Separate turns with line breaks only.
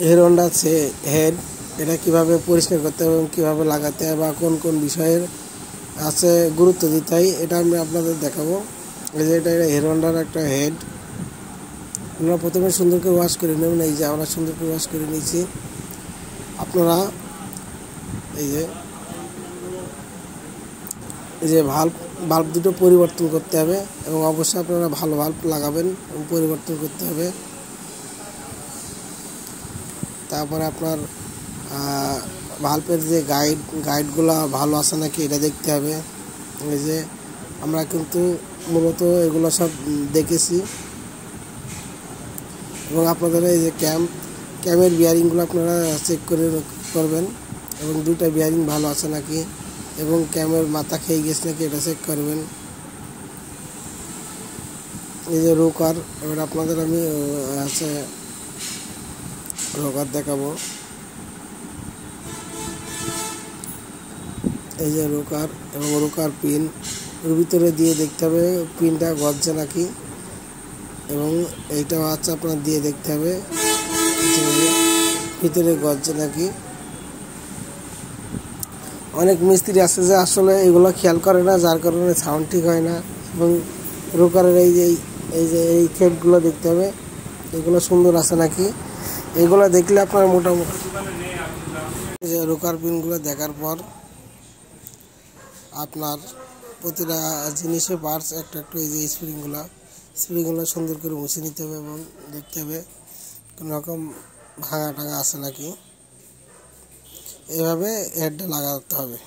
Hero Honda head, এটা কিভাবে পরিষ্কার করতে হবে এবং কীভাবে লাগাতে হয় বা কোন কোন বিষয়ের আছে গুরুত্ব দিতে হয় এটা আমি আপনাদের দেখাবো। এই যে এটা হিরো হন্ডার একটা হেড। আপনারা প্রথমে সুন্দর করে ওয়াশ করে নেবেন। এই যে আমরা সুন্দর করে ওয়াশ করে নিয়েছি। আপনারা এই যে ভাল্ব দুটো পরিবর্তন করতে হবে এবং অবশ্যই আপনারা ভালো ভাল্ব লাগাবেন এবং পরিবর্তন করতে হবে। তারপরে আপনার ভাল্বের যে গাইডগুলো ভালো আছে নাকি এটা দেখতে হবে। এই যে আমরা কিন্তু মূলত এগুলো সব দেখেছি এবং আপনাদের এই যে ক্যামের বিয়ারিংগুলো আপনারা চেক করবেন এবং দুইটা বিয়ারিং ভালো আছে নাকি এবং ক্যামের মাথা খেয়ে গেছে নাকি এটা চেক করবেন। এই যে রোকার, এবার আপনাদের আমি আছে রোকার দেখাবো। এই যে রোকার এবং রোকার পিন ওর ভিতরে দিয়ে দেখতে হবে পিনটা গজছে নাকি এবং এইটাও আছে আপনার দিয়ে দেখতে হবে যে ভিতরে গজছে নাকি। অনেক মিস্ত্রি আছে যে আসলে এগুলো খেয়াল করে না, যার কারণে সাউন্ড ঠিক হয় না। এবং রোকারের এই থ্রেডগুলো দেখতে হবে এগুলো সুন্দর আছে নাকি, এগুলো দেখলে আপনার মোটামুটি এই যে রোকার পিনগুলো দেখার পর আপনার প্রতিটা জিনিসের পার্টস একটা একটু এই যে স্প্রিংগুলো সুন্দর করে মুছে নিতে হবে এবং দেখতে হবে কোনো রকম ভাঙা টাঙা আছে নাকি। এভাবে হেডটা লাগাতে হবে।